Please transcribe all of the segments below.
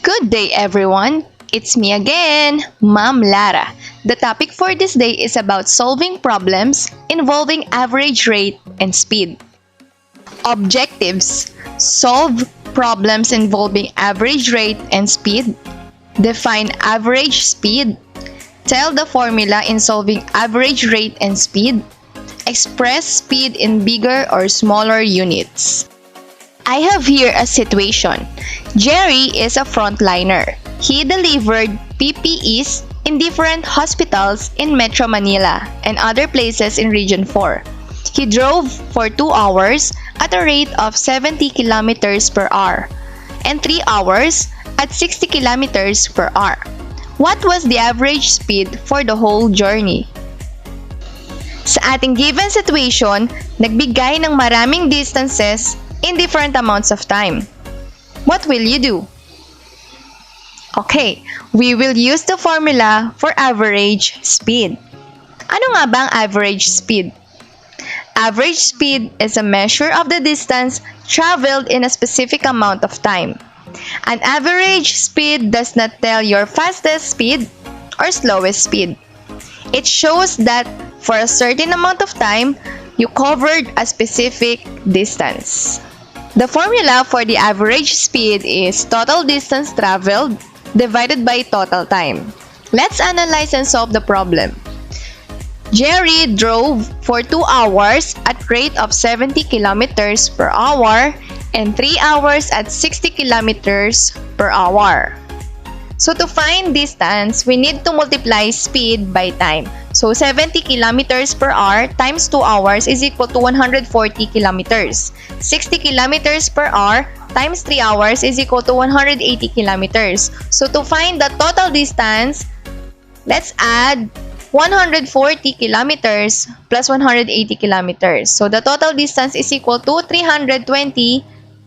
Good day, everyone. It's me again, Ma'am Lara. The topic for this day is about solving problems involving average rate and speed. Objectives: solve problems involving average rate and speed. Define average speed. Tell the formula in solving average rate and speed. Express speed in bigger or smaller units. I have here a situation. Jerry is a frontliner. He delivered PPEs in different hospitals in Metro Manila and other places in Region 4. He drove for 2 hours at a rate of 70 kilometers per hour and 3 hours at 60 kilometers per hour. What was the average speed for the whole journey? Sa ating given situation, nagbigay ng maraming distances in different amounts of time. What will you do? Okay, we will use the formula for average speed. Ano nga ba ang average speed? Average speed is a measure of the distance traveled in a specific amount of time. An average speed does not tell your fastest speed or slowest speed. It shows that for a certain amount of time, you covered a specific distance. The formula for the average speed is total distance traveled divided by total time. Let's analyze and solve the problem. Jerry drove for 2 hours at rate of 70 kilometers per hour and 3 hours at 60 kilometers per hour. So to find distance, we need to multiply speed by time. So 70 kilometers per hour times 2 hours is equal to 140 kilometers. 60 kilometers per hour times 3 hours is equal to 180 kilometers. So to find the total distance, let's add 140 kilometers plus 180 kilometers. So the total distance is equal to 320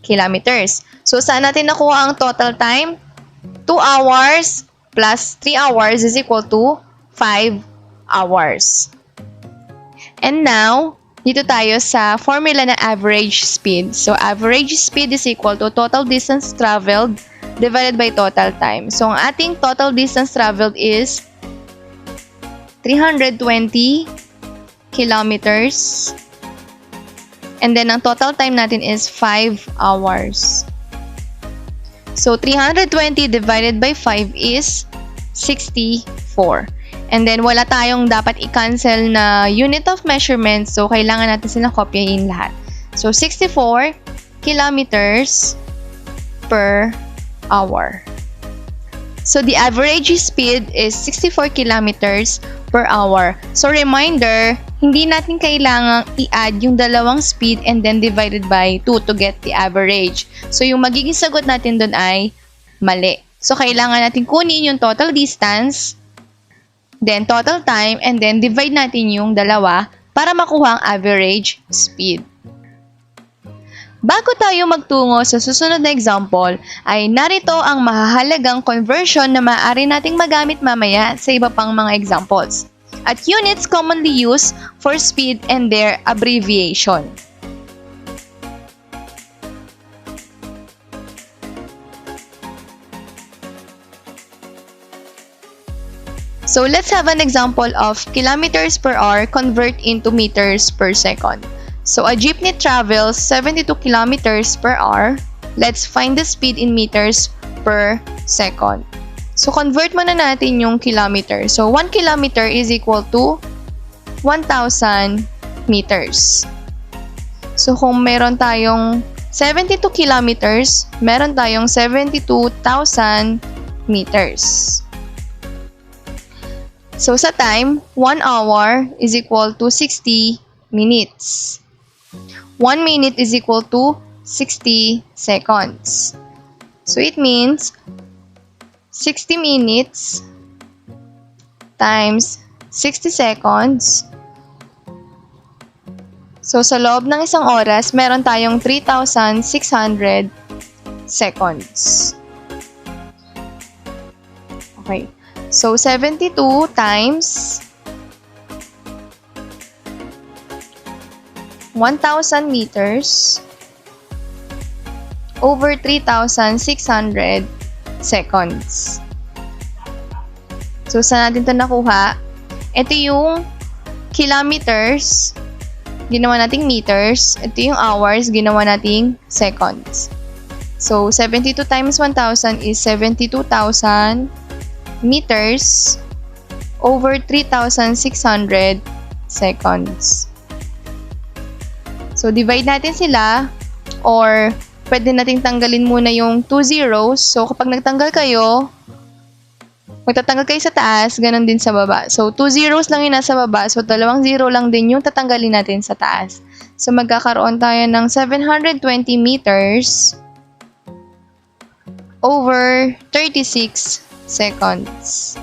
kilometers. So saan natin nakuha ang total time? 2 hours plus 3 hours is equal to 5 hours. And now, dito tayo sa formula ng average speed. So, average speed is equal to total distance traveled divided by total time. So, ang ating total distance traveled is 320 kilometers. And then, ang total time natin is 5 hours. So, 320 divided by 5 is 64. And then, wala tayong dapat i-cancel na unit of measurement. So, kailangan natin silang kopyahin lahat. So, 64 kilometers per hour. So, the average speed is 64 kilometers per hour. So, reminder, hindi natin kailangang i-add yung dalawang speed and then divided by 2 to get the average. So, yung magiging sagot natin dun ay mali. So, kailangan natin kunin yung total distance, then total time, and then divide natin yung dalawa para makuha ang average speed. Bago tayo magtungo sa susunod na example, ay narito ang mahahalagang conversion na maaari nating magamit mamaya sa iba pang mga examples at units commonly used for speed and their abbreviation. So let's have an example of kilometers per hour convert into meters per second. So a jeepney travels 72 kilometers per hour. Let's find the speed in meters per second. So convert muna natin yung kilometer. So 1 kilometer is equal to 1,000 meters. So kung meron tayong 72 kilometers, meron tayong 72,000 meters. So sa time, 1 hour is equal to 60 minutes. 1 minute is equal to 60 seconds. So it means 60 minutes times 60 seconds. So sa loob ng isang oras, meron tayong 3,600 seconds. Okay. So 72 times 1,000 meters over 3,600 seconds. So, saan natin ito nakuha? Ito yung kilometers, ginawa nating meters. Ito yung hours, ginawa nating seconds. So, 72 times 1,000 is 72,000 meters over 3,600 seconds. So, divide natin sila, or pwede nating tanggalin muna yung 2 zeros. So, kapag nagtanggal kayo, magtatanggal kayo sa taas, ganun din sa baba. So, 2 zeros lang yung nasa baba. So, 2 zero lang din yung tatanggalin natin sa taas. So, magkakaroon tayo ng 720 meters over 36 seconds.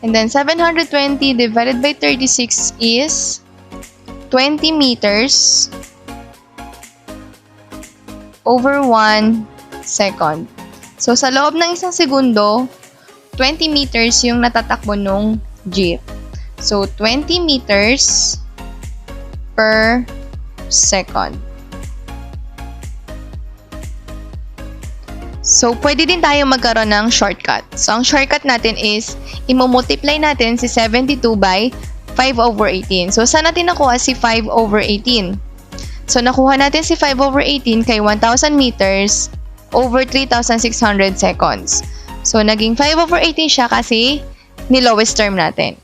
And then, 720 divided by 36 is 20 meters over 1 second. So, sa loob ng isang segundo, 20 meters yung natatakbo nung jeep. So, 20 meters per second. So, pwede din tayo magkaroon ng shortcut. So, ang shortcut natin is, imumultiply natin si 72 by 5 over 18. So, saan natin nakuha si 5 over 18? So, nakuha natin si 5 over 18 kay 1,000 meters over 3,600 seconds. So, naging 5 over 18 siya kasi ni-lowest term natin.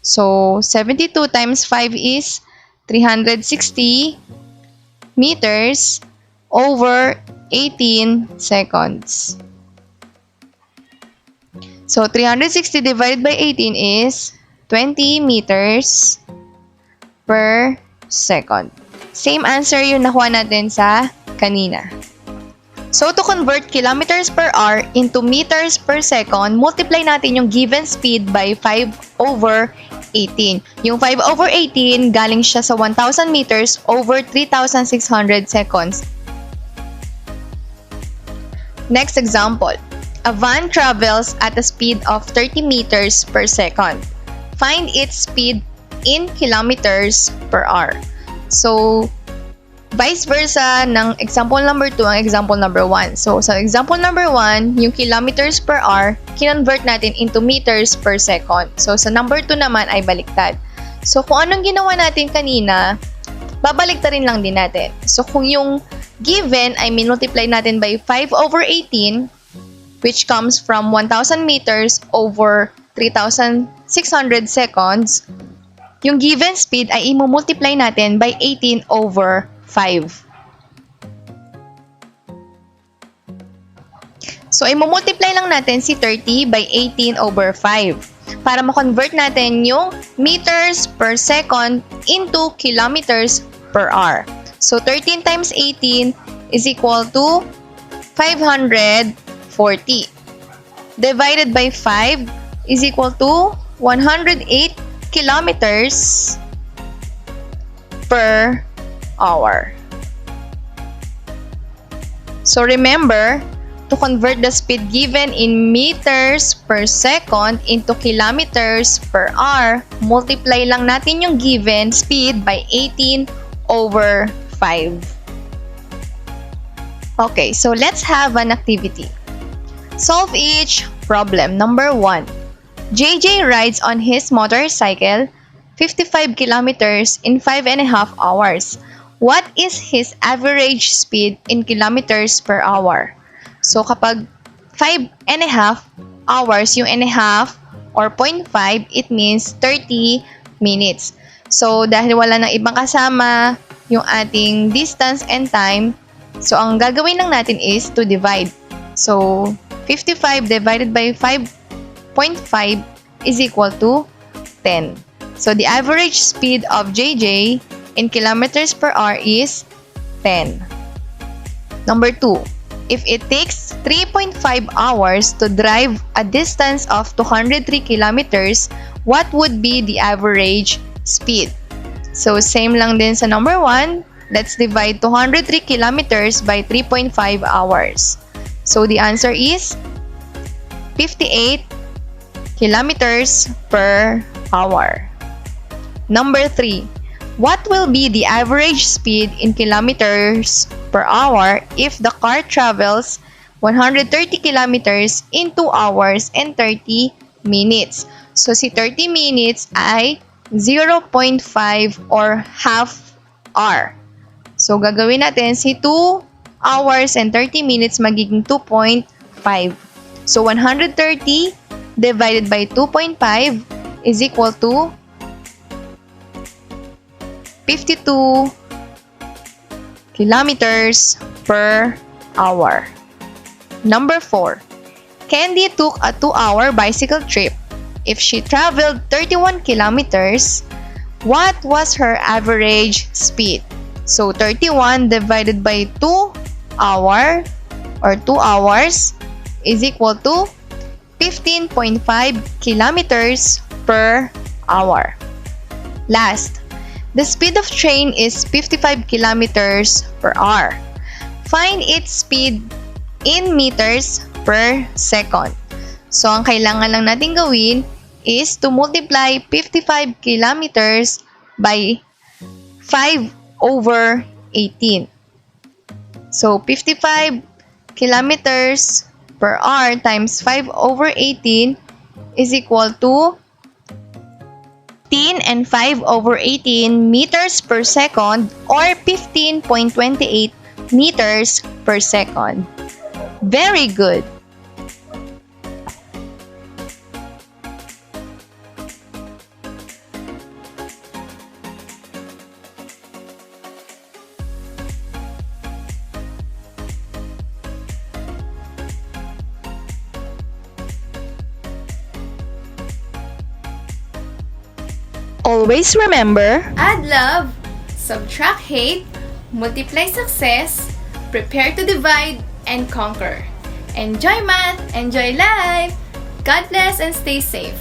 So, 72 times 5 is 360 meters over 18 seconds. So, 360 divided by 18 is 20 meters per second. Same answer yung nakuha natin sa kanina. So, to convert kilometers per hour into meters per second, multiply natin yung given speed by 5 over 18. Yung 5 over 18, galing siya sa 1,000 meters over 3,600 seconds. Next example. A van travels at a speed of 30 meters per second. Find its speed in kilometers per hour. So, vice versa ng example number 2 ang example number 1. So, sa example number 1, yung kilometers per hour, kinonvert natin into meters per second. So, sa number 2 naman ay baliktad. So, kung anong ginawa natin kanina, babaliktarin lang din natin. So, kung yung given ay minultiply natin by 5 over 18, which comes from 1,000 meters over 3,600 seconds, yung given speed ay imumultiply natin by 18 over 5. So, imumultiply lang natin si 30 by 18 over 5 para ma-convert natin yung meters per second into kilometers per hour. So, 13 times 18 is equal to 540. Divided by 5 is equal to 108 kilometers per hour. So remember, to convert the speed given in meters per second into kilometers per hour, multiply lang natin yung given speed by 18 over 5. Okay, so let's have an activity. Solve each problem. Number 1. JJ rides on his motorcycle 55 kilometers in 5.5 hours. What is his average speed in kilometers per hour? So, kapag 5.5 hours, yung and a half or 0.5, it means 30 minutes. So, dahil wala nang ibang kasama yung ating distance and time, so ang gagawin lang natin is to divide. So, 55 divided by 5.5 is equal to 10. So, the average speed of JJ in kilometers per hour is 10. Number 2. If it takes 3.5 hours to drive a distance of 203 kilometers, what would be the average speed? So, same lang din sa number 1. Let's divide 203 kilometers by 3.5 hours. So, the answer is 58 kilometers per hour. Number 3. What will be the average speed in kilometers per hour if the car travels 130 kilometers in 2 hours and 30 minutes. So, si 30 minutes ay 0.5 or half hour. So, gagawin natin si 2 hours and 30 minutes magiging 2.5. So, 130 divided by 2.5 is equal to 52 kilometers per hour. Number 4. Candy took a 2-hour bicycle trip. If she traveled 31 kilometers, what was her average speed? So, 31 divided by 2 hours is equal to 15.5 kilometers per hour. Last, the speed of train is 55 kilometers per hour. Find its speed in meters per second. So, ang kailangan lang natin gawin is to multiply 55 kilometers by 5 over 18. So, 55 kilometers per hour times 5 over 18 is equal to 15 and 5 over 18 meters per second or 15.28 meters per second. Very good! Always remember, Add love, subtract hate, multiply success, prepare to divide, and conquer. Enjoy math, enjoy life! God bless and stay safe.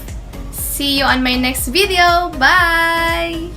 See you on my next video. Bye!